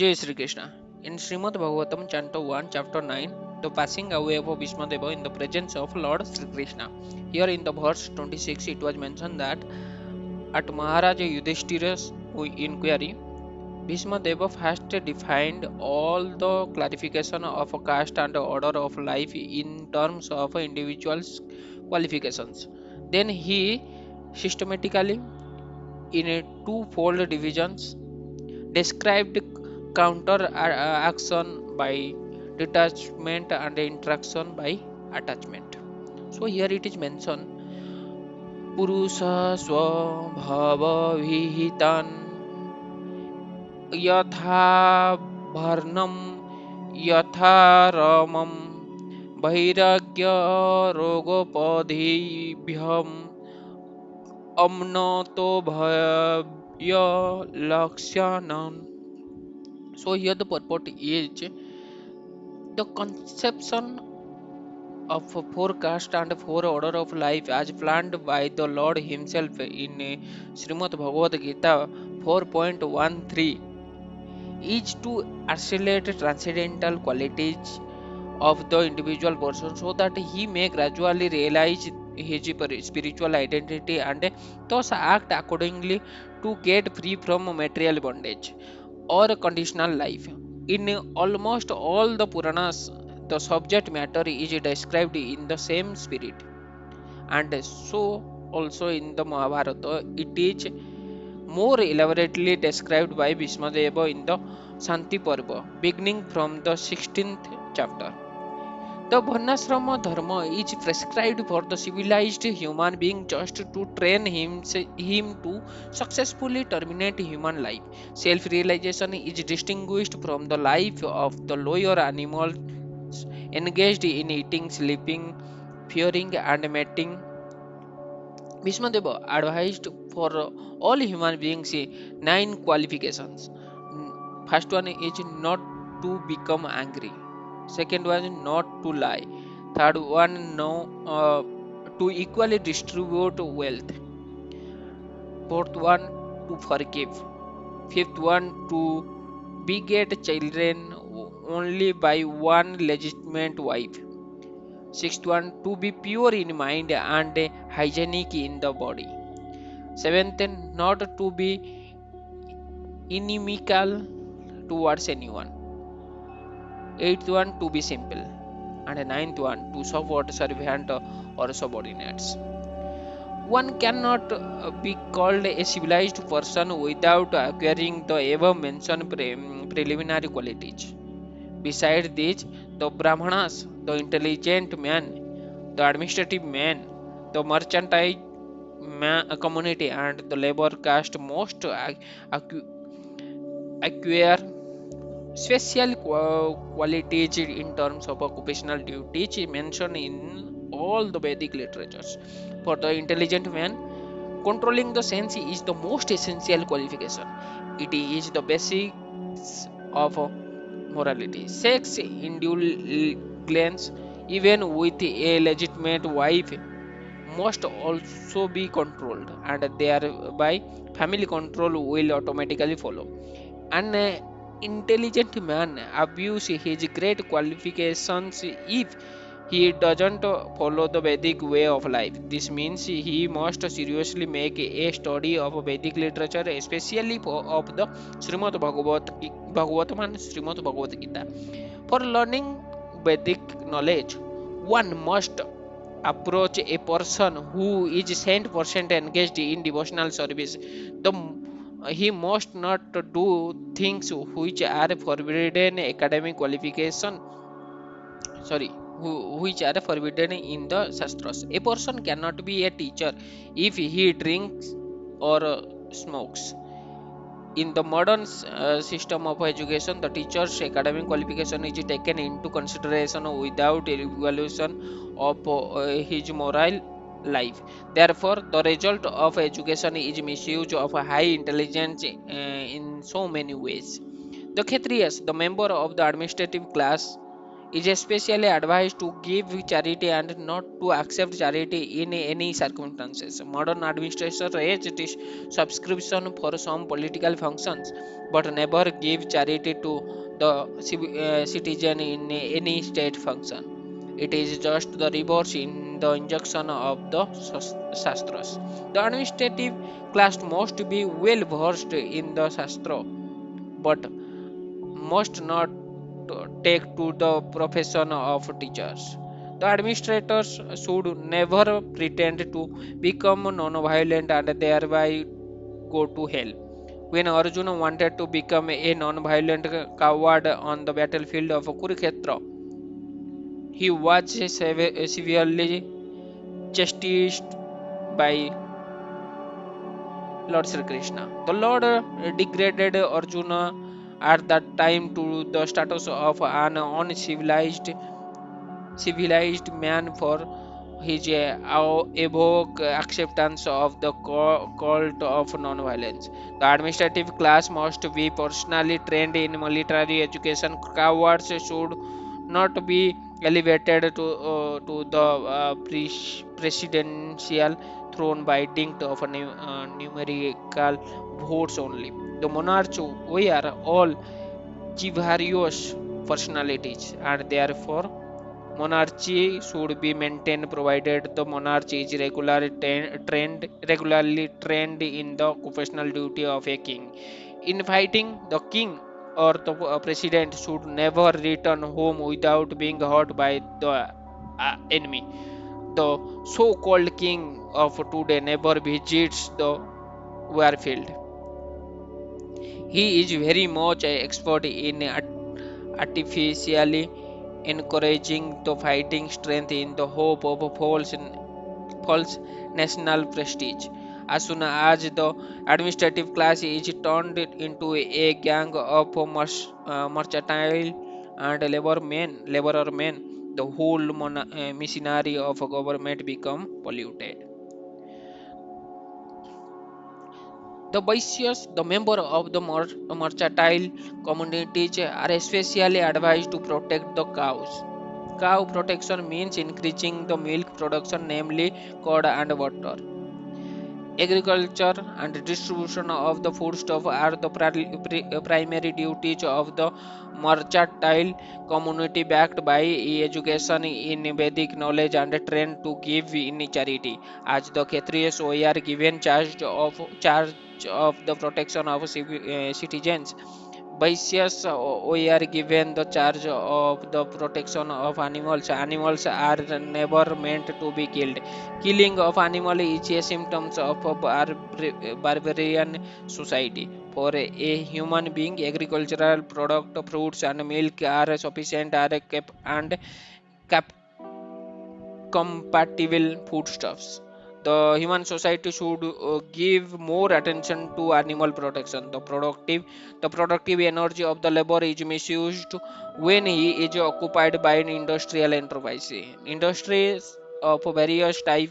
Jai Sri Krishna. In Srimad Bhagavatam, Canto 1, Chapter 9, the passing away of Bhīṣmadeva in the presence of Lord Sri Krishna. Here in the verse 26, it was mentioned that at Maharaja Yudhishthira's inquiry, Bhīṣmadeva first defined all the clarification of a caste and order of life in terms of individuals' qualifications. Then he systematically, in a two-fold divisions, described counter action by detachment and interaction by attachment. So here it is mentioned Purusha Swabhava Vihitan Yatha Bharnam Yatha Ramam Vairagya Rogopadhibhyam Amnato Bhaya Lakshanan. So here the purport is the conception of four caste and four order of life as planned by the Lord Himself in Srimad Bhagavad Gita 4.13 is to isolate transcendental qualities of the individual person so that he may gradually realize his spiritual identity and thus act accordingly to get free from material bondage or conditional life. In almost all the Puranas, the subject matter is described in the same spirit, and so also in the Mahabharata, it is more elaborately described by Bhīṣmadeva in the Shanti Parva, beginning from the 16th chapter. The Varnashrama Dharma is prescribed for the civilized human being just to train him to successfully terminate human life. Self realization is distinguished from the life of the lower animals engaged in eating, sleeping, fearing, and mating. Bhishmadeva advised for all human beings nine qualifications. First one is not to become angry. Second one is not to lie. Third one, no, to equally distribute wealth. Fourth one, to forgive. Fifth one, to beget children only by one legitimate wife. Sixth one, to be pure in mind and hygienic in the body. Seventh, not to be inimical towards anyone. Eighth one, to be simple. And ninth one, to support servant or subordinates. One cannot be called a civilized person without acquiring the above mentioned preliminary qualities. Besides these, the Brahmanas, the intelligent man, the administrative man, the mercantile community, and the labor caste most acquire special qualities in terms of occupational duties mentioned in all the Vedic literatures. For the intelligent man, controlling the sense is the most essential qualification. It is the basics of morality. Sex indulgence, even with a legitimate wife, must also be controlled, and thereby family control will automatically follow. An intelligent man abuse his great qualifications if he doesn't follow the Vedic way of life. This means he must seriously make a study of Vedic literature, especially of the Bhagavatam and Srimad Bhagavad Gita. For learning Vedic knowledge, one must approach a person who is 100% engaged in devotional service. He must not do things which are forbidden academic qualification. Sorry, which are forbidden in the shastras. A person cannot be a teacher if he drinks or smokes. In the modern system of education, the teacher's academic qualification is taken into consideration without evaluation of his moral life. Therefore, the result of education is misuse of high intelligence in so many ways. The Kshatriyas, the member of the administrative class, is especially advised to give charity and not to accept charity in any circumstances. Modern administrators raise this subscription for some political functions, but never give charity to the citizen in any state function. It is just the reverse in the injunction of the Shastras. The administrative class must be well versed in the Shastra, but must not take to the profession of teachers. The administrators should never pretend to become non-violent and thereby go to hell. When Arjuna wanted to become a non-violent coward on the battlefield of Kurukshetra, he was severely chastised by Lord Sri Krishna. The Lord degraded Arjuna at that time to the status of an civilized man for his evoke acceptance of the cult of non-violence. The administrative class must be personally trained in military education. Cowards should not be elevated to the presidential throne by dint of numerical votes only. The monarchs, we are all chivalrous personalities, and therefore monarchy should be maintained provided the monarch is regularly trained in the professional duty of a king. In fighting, the king or the president should never return home without being hurt by the enemy. The so-called king of today never visits the warfield. He is very much an expert in artificially encouraging the fighting strength in the hope of false national prestige. As soon as the administrative class is turned into a gang of mercantile and laborer men, the whole machinery of government become polluted. The Vaishyas, the member of the mercantile communities, are especially advised to protect the cows. Cow protection means increasing the milk production, namely curd and butter. Agriculture and distribution of the foodstuff are the primary duties of the mercantile community, backed by education in Vedic knowledge and trained to give in charity. As the Kshatriyas, we are given charge of the protection of citizens. Vaishyas, we are given the charge of the protection of animals. Animals are never meant to be killed. Killing of animal is a symptom of a barbarian society. For a human being, agricultural product, fruits and milk are sufficient are and cap compatible foodstuffs. The human society should give more attention to animal protection. The productive energy of the labor is misused when he is occupied by an industrial enterprise. Industries of various type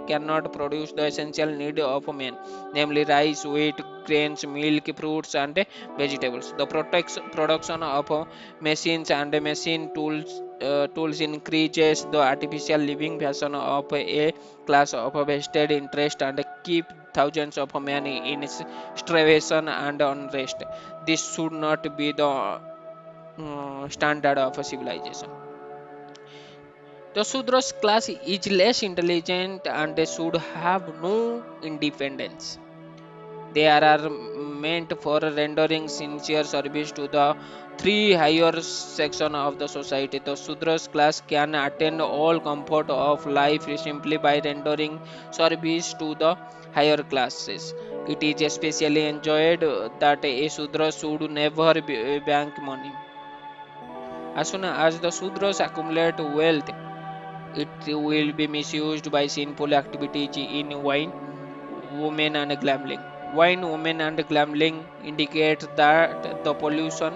cannot produce the essential need of man, namely rice, wheat, grains, milk, fruits, and vegetables. The production of machines and machine tools increases the artificial living fashion of a class of vested interest and keep thousands of men in starvation and unrest. This should not be the standard of a civilization. The Sudras class is less intelligent and they should have no independence. They are meant for rendering sincere service to the three higher section of the society. The Sudras class can attain all comfort of life simply by rendering service to the higher classes. It is especially enjoyed that a Sudra should never bank money. As soon as the Sudras accumulate wealth, it will be misused by sinful activities in wine, women, and gambling. Wine, women, and gambling indicate that the pollution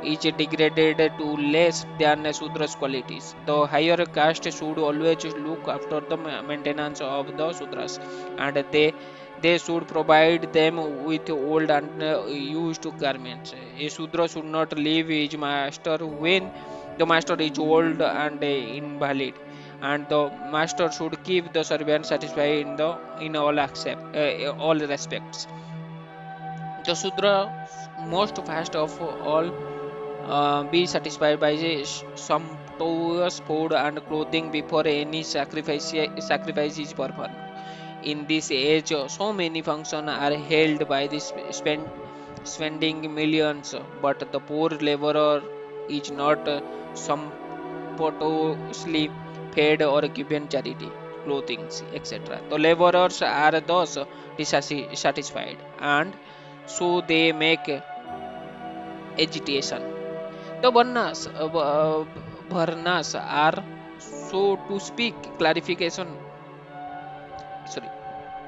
is degraded to less than a Sudra's qualities. The higher caste should always look after the maintenance of the Sudras, and they should provide them with old and used garments. A Sudra should not leave his master when The master is old and invalid, and the master should keep the servant satisfied in all respects. The Sudra most fast of all be satisfied by sumptuous food and clothing before any sacrifice is performed. In this age, so many functions are held by the spending millions, but the poor laborer is not sumptuously fed or given charity, clothing, etc. The laborers are thus dissatisfied, and so they make agitation. The varnas are, so to speak, sorry,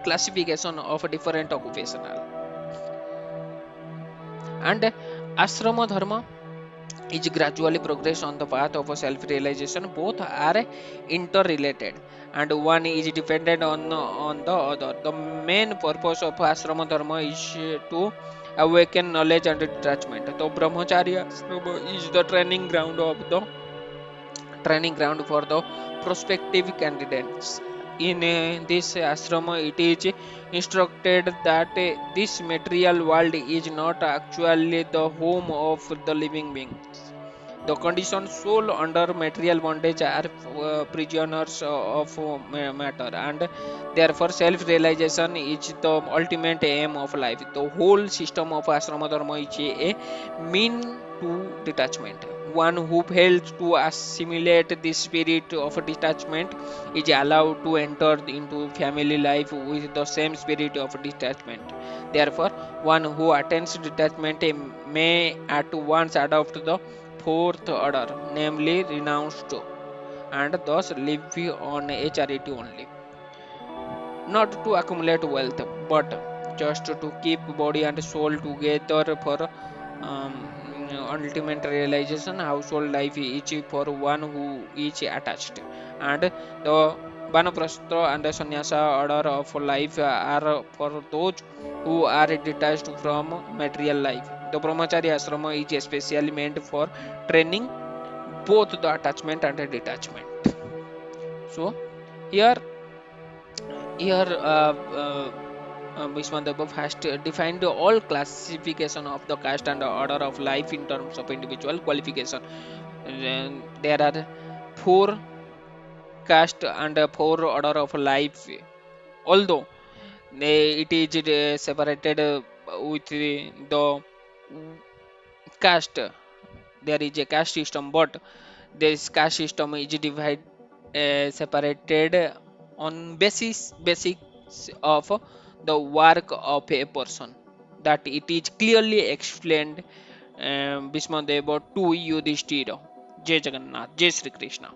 classification of a different occupational, and ashrama dharma is gradually progress on the path of self-realization. Both are interrelated, and one is dependent on the other. The main purpose of ashrama dharma is to awaken knowledge and detachment. The brahmacharya ashrama is the training ground for the prospective candidates. In this ashrama, it is instructed that this material world is not actually the home of the living beings. The conditioned soul under material bondage are prisoners of matter, and therefore self-realization is the ultimate aim of life. The whole system of ashrama dharma is a mean to detachment. One who fails to assimilate this spirit of detachment is allowed to enter into family life with the same spirit of detachment. Therefore, one who attains detachment may at once adopt the fourth order, namely renounced, and thus live on a charity only, not to accumulate wealth, but just to keep body and soul together for ultimate realization. Household life is for one who is attached, and the Vanaprastha and the Sannyasa order of life are for those who are detached from material life. The Brahmacharya ashrama is especially meant for training both the attachment and the detachment. So here Bhīṣmadeva has defined all classification of the caste and order of life in terms of individual qualification. Then there are four caste and four order of life. Although it is separated with the caste, there is a caste system, but this caste system is divided separated on basics of the work of a person, that it is clearly explained Bhīṣmadeva to Yudhishthira. Jai Jagannath, Jai Sri Krishna.